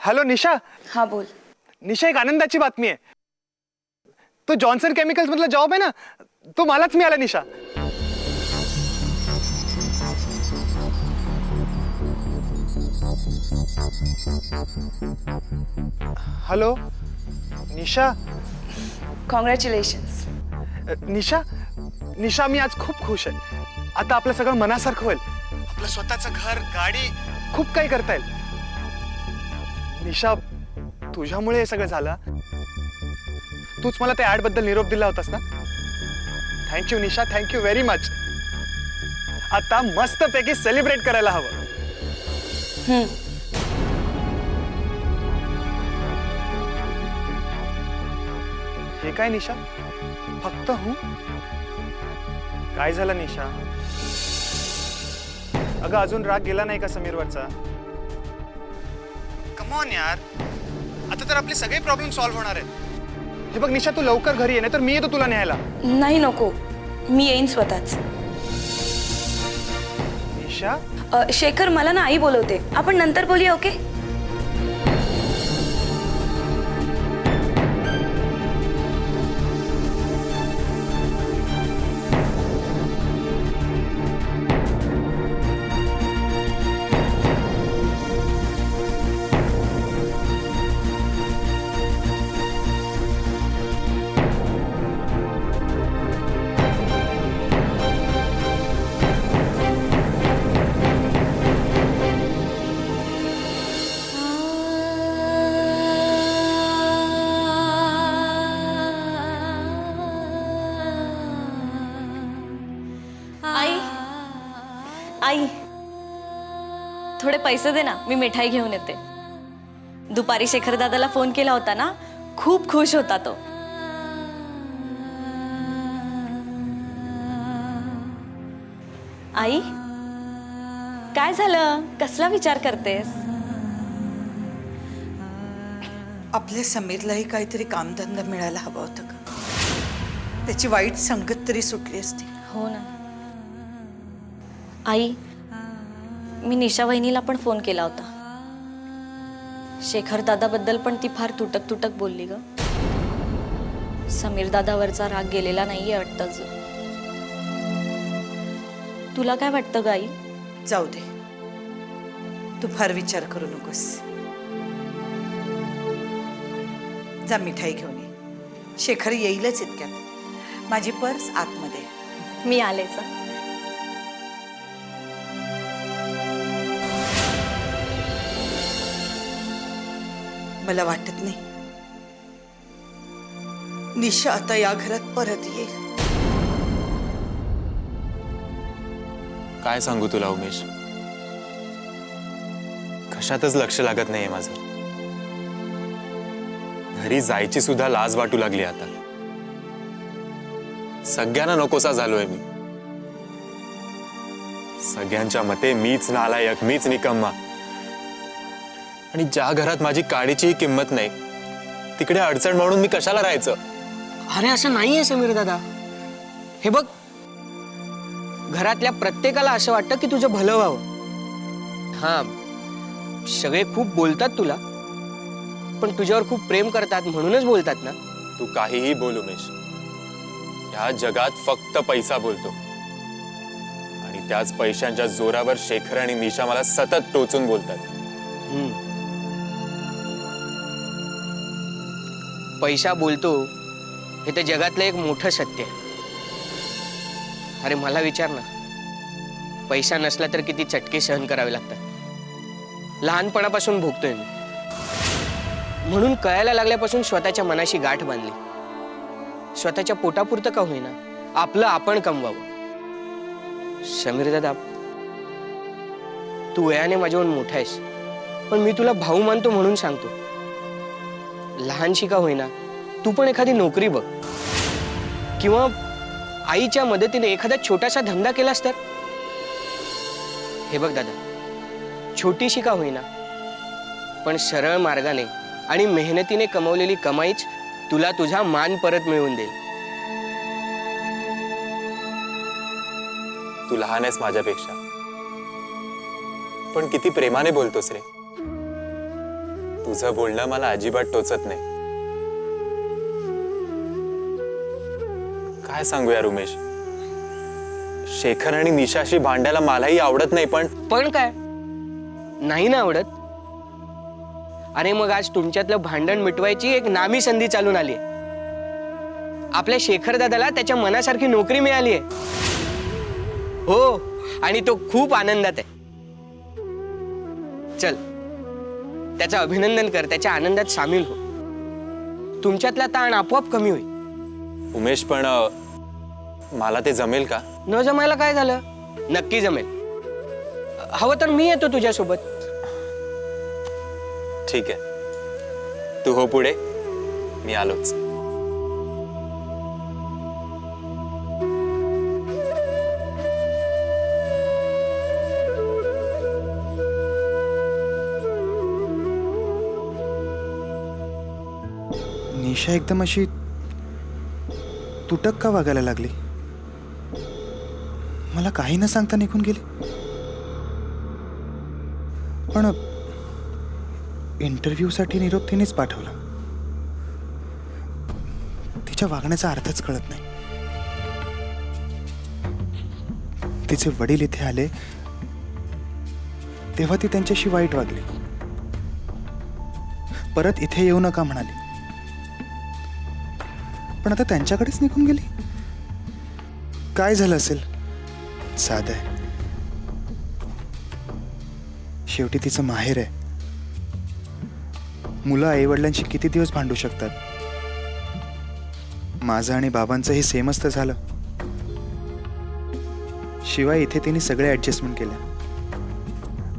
Hello निशा. हाँ बोल. निशा, एक आनंदाची बातमी आहे. तो जॉन्सन केमिकल्स मधला जॉब आहे ना, तो मलाच मिळाला निशा. हॅलो निशा. कॉंग्रॅच्युलेशन्स. निशा निशा, मी आज खूप खुश आहे. आता आपलं सगळं मनासारखं होईल. आपलं स्वतःचं घर, गाडी, खूप काही करता येईल. निशा, तुझ्यामुळे हे सगळं झालं. तूच मला त्या ऍड बद्दल निरोप दिला होतास ना. थँक्यू निशा, थँक्यू व्हेरी मच. आता मस्तपैकी सेलिब्रेट करायला हवं. हे काय निशा, फक्त हूं? काय झालं निशा? अगं अजून राग गेला नाही का समीरवरचा? कम ऑन यार, आता तर आपले सगळे प्रॉब्लेम सॉल्व्ह होणार आहेत. हे बघ निशा, तू लवकर घरी ये, नाही तर मी येतो तुला न्यायला. नाही नको, मी येईन स्वतःच. निशा, शेखर, मला ना आई बोलवते, आपण नंतर बोलूया. ओके? आई, थोडे पैसे दे ना, मी मिठाई घेऊन येते. दुपारी शेखर दादाला फोन केला होता ना, खूप खुश होता तो. आई, काय झालं? कसला विचार करतेस? आपल्या समीरलाही काहीतरी कामधंदा मिळायला हवा होता का? त्याची वाईट संगत तरी सुटली असती. हो ना. आई, मी निशा वहिनीला पण फोन केला होता. शेखर दादाबद्दल पण ती फार तुटक तुटक बोलली ग. समीर दादावरचा राग गेलेला नाहीये वाटतं अजून. तुला काय वाटतं ग आई? जाऊ दे, तू फार विचार करू नकोस. जा मिठाई घेऊन ये. शेखर येईलच इतक्यात. माझी पर्स आतमध्ये. मी आलेच. मला वाटत नाही निशा आता या घरात परत येईल. काय सांगू तुला उमेश, कशातच लक्ष लागत नाहीये माझं. घरी जायची सुद्धा लाज वाटू लागली आता. सगळ्यांना नकोसा झालोय मी. सगळ्यांच्या मते मीच नालायक, मीच निकम्मा. आणि ज्या घरात माझी काडीची किंमत नाही, तिकडे अडचण म्हणून मी कशाला राहायचं? अरे असं नाहीये समीर दादा. हे बघ, घरातल्या प्रत्येकाला असं वाटतं की तुझं भलं व्हावं. हा, सगळे खूप बोलतात तुला, पण तुझ्यावर खूप प्रेम करतात म्हणूनच बोलतात ना. तू काहीही बोल उमेश, या जगात फक्त पैसा बोलतो. आणि त्याच पैशांच्या जोरावर शेखर आणि निशा मला सतत टोचून बोलतात. पैसा बोलतो हे तर जगातलं एक मोठं सत्य आहे. अरे मला विचार ना, पैसा नसला तर किती चटके सहन करावे लागतात. लहानपणापासून भोगतोय मी, म्हणून कळायला लागल्यापासून स्वतःच्या मनाशी गाठ बांधली. स्वतःच्या पोटापुरतं का होईना आपलं आपण कमवावं. समीर दादा, तू वयाने माझ्याहून मोठा आहेस, पण मी तुला भाऊ मानतो म्हणून सांगतो. लहानशी का होईना तू पण एखादी नोकरी बघ, किंवा आईच्या मदतीने एखादा छोटासा धंदा केलास तर. हे बघ दादा, छोटीशी का होईना पण सरळ मार्गाने आणि मेहनतीने कमवलेली कमाईच तुला तुझा मान परत मिळवून देईल. तू लहान आहेस माझ्यापेक्षा, पण किती प्रेमाने बोलतोस रे. तुझं बोलणं मला अजिबात टोचत नाही. काय सांगू यार उमेश, शेखर आणि निशाशी भांडायला मलाही आवडत नाही, पण काय नाही ना आवडत? अरे मग आज तुमच्यातलं भांडण मिटवायची एक नामी संधी चालून आली. आपल्या शेखर दादाला त्याच्या मनासारखी नोकरी मिळाली आहे. हो, आणि तो खूप आनंदात आहे. चल, त्याचं अभिनंदन कर, त्याच्या आनंदात सामील हो. तुमच्यातला ताण आपोआप कमी होईल. उमेश पण मला ते जमेल का? न जमायला काय झालं? नक्की जमेल. हवं तर मी येतो तुझ्यासोबत. ठीक आहे, तू हो पुढे, मी आलोच. निशा एकदम अशी तुटक का वागायला लागली? मला काही न सांगता निघून गेली. पण इंटरव्ह्यूसाठी निरोप तिनेच पाठवला. तिच्या वागण्याचा अर्थच कळत नाही. तिचे वडील इथे आले तेव्हा ती त्यांच्याशी वाईट वागली. परत इथे येऊ नका म्हणाली, पण आता त्यांच्याकडेच निघून गेली. काय झालं असेल? साधं आहे. शेवटी तिचं माहेर आहे. मुलं आईवडिलांशी किती दिवस भांडू शकतात? माझं आणि बाबांचंही सेमच तर झालं. शिवाय इथे तिने सगळे ऍडजस्टमेंट केल्या.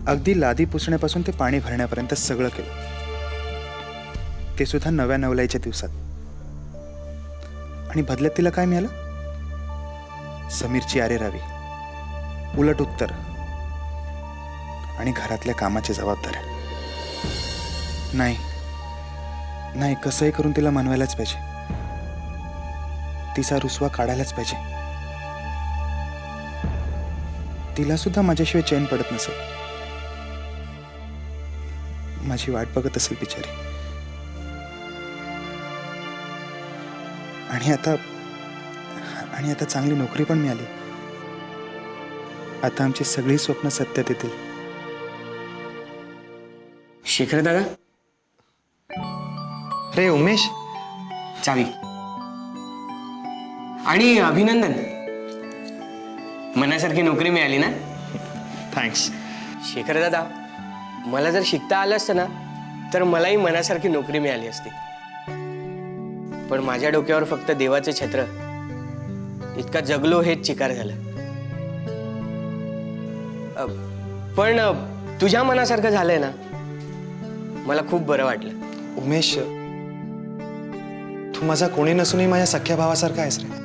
अगदी लादी पुसण्यापासून ते पाणी भरण्यापर्यंत सगळं केलं, ते सुद्धा नव्या नवलाईच्या दिवसात. आणि बदल्यात तिला काय मिळालं? समीरची आरेरावी, उलट उत्तर आणि घरातल्या कामाची जबाबदाऱ्या. नाही नाही, कसंही करून तिला मनवायलाच पाहिजे. तिचा रुसवा काढायलाच पाहिजे. तिला सुद्धा माझ्याशिवाय चैन पडत नसेल. माझी वाट बघत असेल बिचारी. आणि आता चांगली नोकरी पण मिळाली. आता आमची सगळी स्वप्न सत्यात येतील. शेखर दादा, रे उमेश, चावी आणि अभिनंदन. मनासारखी नोकरी मिळाली ना? थँक्स. शेखर दादा, मला जर शिकता आलं असतं ना तर मलाही मनासारखी नोकरी मिळाली असती. पण माझ्या डोक्यावर फक्त देवाचं छत्र. इतका जगलो हेच चिकार झालं. पण तुझ्या मनासारखं झालंय ना, मला खूप बरं वाटलं. उमेश, तू माझा कोणी नसूनही माझ्या सख्या भावासारखा आहेस रे.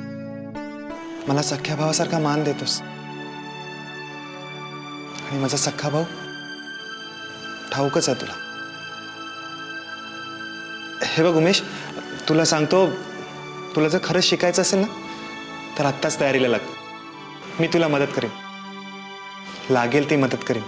मला सख्या भावासारखा मान देतोस. आणि माझा सख्खा भाऊ ठाऊकच आहे तुला. हे बघ उमेश, तुला सांगतो, तुला जर खरंच शिकायचं असेल ना तर आत्ताच तयारीला लाग. मी तुला मदत करेन, लागेल ती मदत करेन.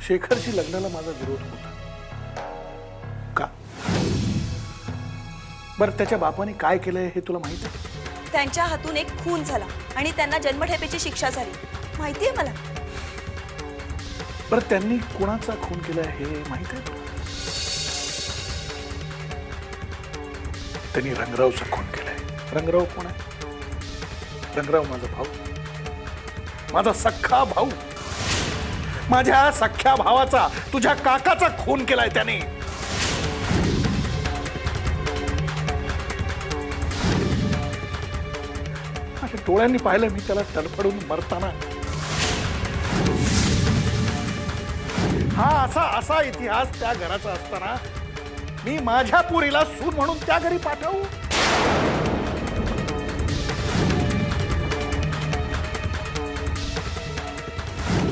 शेखरशी लग्नाला माझा विरोध होता. का? बरं, त्याच्या बापाने काय केलंय हे तुला माहित आहे? त्यांच्या हातून एक खून झाला आणि त्यांना जन्मठेपेची शिक्षा झाली. माहिती आहे मला. बरं, त्यांनी कोणाचा खून केलाय हे माहित आहे तुला? त्यांनी रंगरावचा खून केलाय. रंगराव कोण आहे? रंगराव माझा भाऊ, माझा सख्खा भाऊ. माझ्या सख्या भावाचा, तुझ्या काकाचा खून केलाय त्याने. माझ्या डोळ्यांनी पाहिलं मी त्याला तडफडून मरताना. हा असा इतिहास त्या घराचा असताना मी माझ्या पुरीला सून म्हणून त्या घरी पाठवू?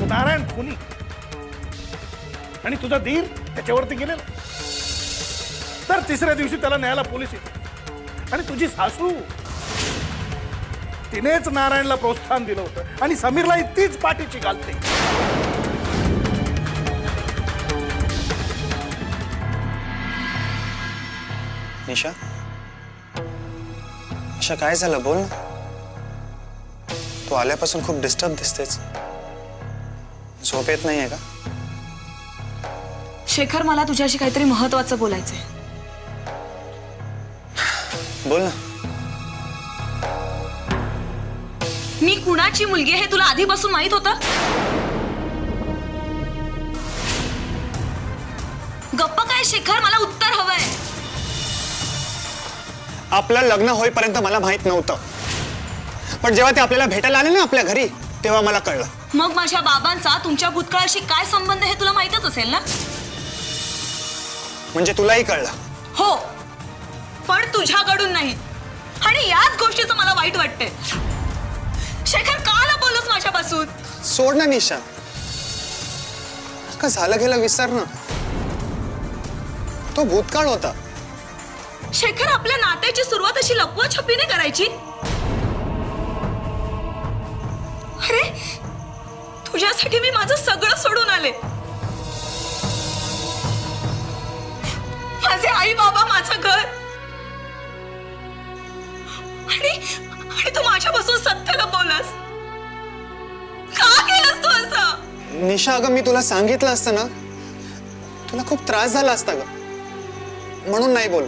नारायण खुनी आणि तुझा धीर त्याच्यावरती गेलेला. तर तिसऱ्या दिवशी त्याला न्यायला पोलीस येते आणि तुझी सासू तिनेच नारायणला प्रोत्साहन दिलं होतं आणि समीरला तीच पाठीची घालते. निशा, निशा काय झालं बोल ना. तू आल्यापासून खूप डिस्टर्ब दिसतेच. झोप येत नाहीये का? शेखर, मला तुझ्याशी काहीतरी महत्वाचं बोलायचंय. बोल ना. मी कुणाची मुलगी आहे हे तुला आधीपासून माहित होतं? गप्पा काय शेखर, मला उत्तर हवंय. आपलं लग्न होईपर्यंत मला माहित नव्हतं, पण जेव्हा ते आपल्याला भेटायला आले ना आपल्या घरी, तेव्हा मला कळलं. मग माझ्या बाबांचा तुमच्या भूतकाळाशी काय संबंध हे तुला माहितच असेल ना? म्हणजे तुलाही कळलं? हो, पण तुझ्याकडून नाही. आणि याच गोष्टीचं मला वाईट वाटतंय. शेखर, का आला बोलूस माझ्यापासून? सोड ना निशा, का झालं गेलं विसर ना. तो भूतकाळ होता. शेखर, आपल्या नात्याची सुरुवात अशी लपवाछपीने करायची? अरे, तुझ्यासाठी मी माझं सगळं सोडून आले. माझे आई बाबा, माझं घर, आणि तू माझ्यापासून सत्य लपवलंस. का केलंस तू असं? निशा, अगं मी तुला सांगितलं असतं ना, तुला खूप त्रास झाला असता ग, म्हणून नाही बोल.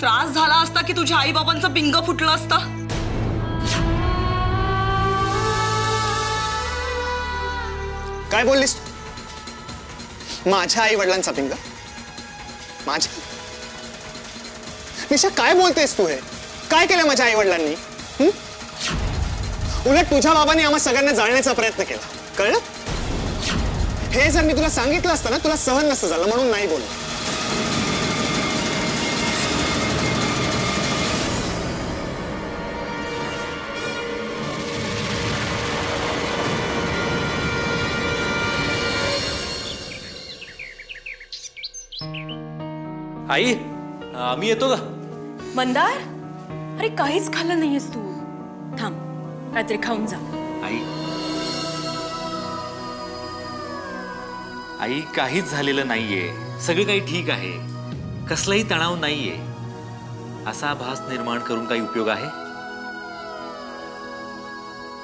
त्रास झाला असता की तुझ्या आई बाबांचं पिंग फुटलं असतं? काय बोललीस? माझ्या आई वडिलांचा पिंग? माझ्या? निशा, काय बोलतेस तू? हे काय केलं माझ्या आई वडिलांनी? उलट तुझ्या बाबांनी आम्हा सगळ्यांना जाळण्याचा प्रयत्न केला, कळलं? हे जर मी तुला सांगितलं असतं ना, तुला सहन नसतं झालं, म्हणून नाही बोल. आई, मी येतो का? मंदार, अरे काहीच खाल्लं नाहीयेस तू. थांब, काहीतरी खाऊन जा. आई, काहीच झालेलं नाहीये. सगळं काही ठीक आहे. कसलाही तणाव नाहीये. असा भास निर्माण करून काही उपयोग आहे?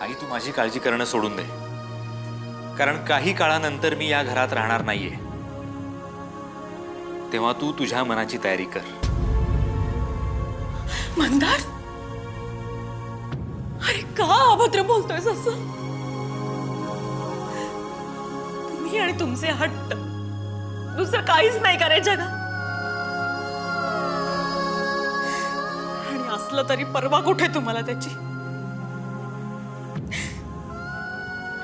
आई, तू माझी काळजी करणं सोडून दे. कारण काही काळानंतर मी या घरात राहणार नाहीये. तेव्हा तू तुझ्या मनाची तयारी कर. मंदार, अरे का अभद्र बोलतोयस असं? तुम्ही आणि तुमचे हट्ट, दुसरं काहीच नाही करायचं का? आणि असलं तरी परवा कुठे तुम्हाला त्याची?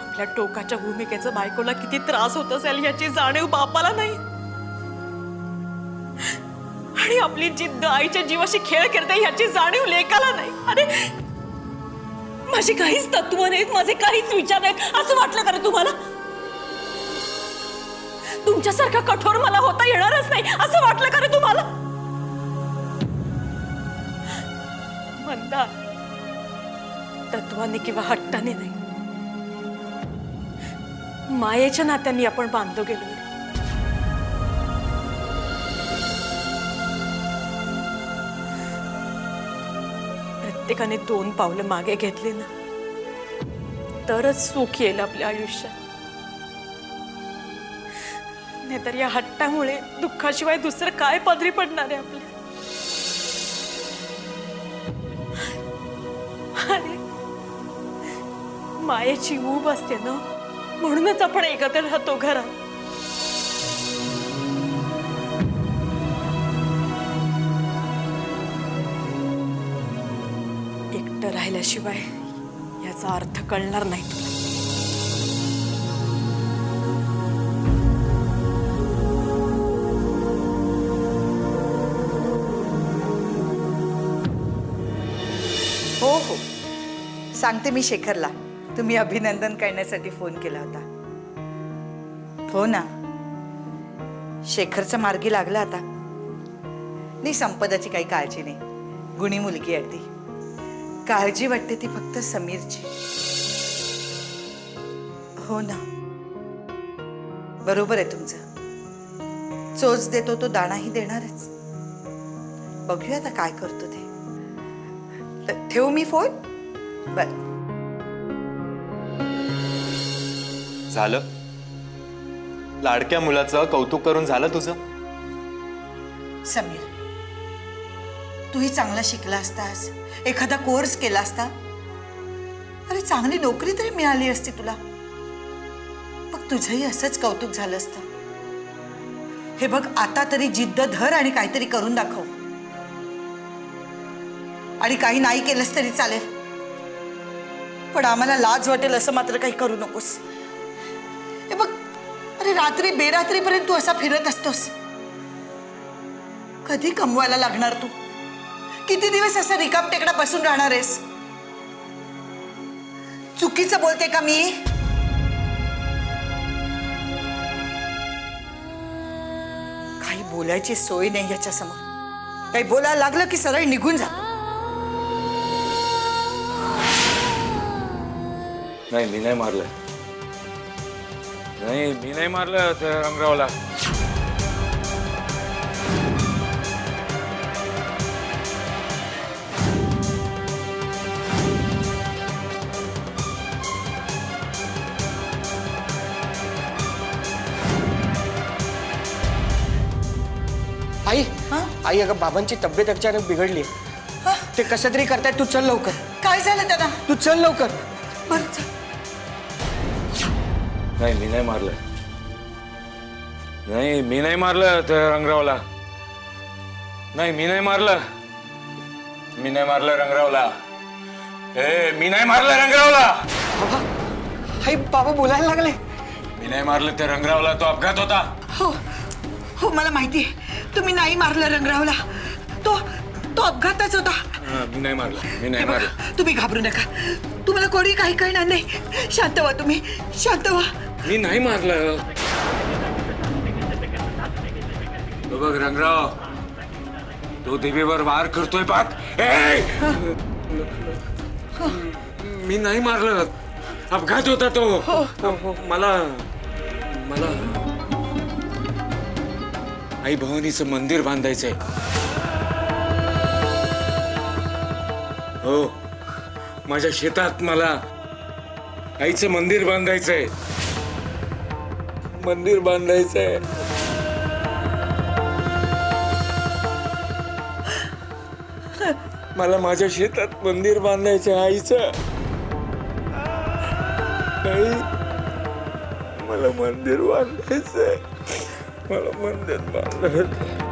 आपल्या टोकाच्या भूमिकेचं बायकोला किती त्रास होत असेल याची जाणीव बापाला नाही. आणि आपली जिद्द आईच्या जीवाशी खेळ करते ह्याची जाणीव लेकाला नाही. अरे, माझी काहीच तत्व नाहीत, माझे काहीच विचार नाहीत असं वाटलं का रे तुम्हाला? तुमच्यासारखा कठोर मला होता येणारच नाही असं वाटलं का रे तुम्हाला? मंदार, तत्वाने किंवा हट्टाने नाही, मायेच्या नात्यांनी आपण बांधलो गेलो. प्रत्येकाने 2 पावलं मागे घेतली ना, तरच सुख येईल आपल्या आयुष्यात. नाहीतर या हट्टामुळे दुःखाशिवाय दुसरं काय पदरी पडणार आहे आपल्या? अरे, मायेची ऊब असते ना, म्हणूनच आपण एकत्र राहतो घरात. एकटं राहिल्याशिवाय याचा अर्थ कळणार नाही तुला. हो हो, सांगते मी शेखरला. तुम्ही अभिनंदन करण्यासाठी फोन केला होता. हो ना, शेखरचा मार्गी लागला आता. नाही, संपदाची काही काळजी नाही. गुणी मुलगी अगदी. काळजी वाटते ती फक्त समीरची. हो ना, बरोबर आहे तुमचं. चोच देतो तो दाणाही देणारच. बघूया आता काय करतो ते. ठेवू मी फोन? बर. झालं? लाडक्या मुलाचं कौतुक करून झालं तुझं? समीर, तूही चांगला शिकला असतास, एखादा कोर्स केला असता, अरे चांगली नोकरी तरी मिळाली असती तुला. मग तुझंही असंच कौतुक झालं असतं. हे बघ, आता तरी जिद्द धर आणि काहीतरी करून दाखव. आणि काही नाही केलंस तरी चालेल, पण आम्हाला लाज वाटेल असं मात्र काही करू नकोस. हे बघ, अरे रात्री बेरात्रीपर्यंत तू असा फिरत असतोस. कधी कमवायला लागणार तू? किती दिवस असा रिकाम टेकडा बसून राहणार आहेस? चुकीचं बोलते का मी? काही बोलायची सोय नाही याच्या समोर. काही बोलायला लागलं की सरळ निघून जा. नाही, मी नाही मारलं. नाही, मी नाही मारलं त्या रंगरावला. आई, हा? आई, अगं बाबांची तब्येत अचानक बिघडली. हा? ते कसं तरी करतायत. तू चल लवकर. काय झालं त्यांना? तू चल लवकर. बरं, चल. नाही, मी नाही मारलं. नाही, मी नाही मारलं त्या रंगरावला. नाही, मी नाही मारलं. मी नाही मारलं रंगरावला. मी नाही मारलं रंगरावला. बाबा, आई, बाबा बोलायला लागले. मी नाही मारलं त्या रंगरावला. तो अपघात होता. हो हो, मला माहिती आहे. तुम्ही नाही मारलं रंगरावला. तो तो अपघातच होता. मी नाही मारलं. मी नाही हे बघा, मारलं. तुम्ही घाबरू नका. तुम्हाला कोणी काही कळणार नाही. शांत व्हा, तुम्ही शांत व्हा. मी नाही मारलं. तो बघ रंगराव, तो देवीवर वार करतोय पाक. मी नाही मारलं. अपघात होता तो. मला आई भवानीचं मंदिर बांधायचंय. हो, माझ्या शेतात मला आईचं मंदिर बांधायचंय. मंदिर बांधायचंय. मला माझ्या शेतात मंदिर बांधायचंय आईचं. आई, मला मंदिर बांधायचंय. मला मंदिर बांधायचंय.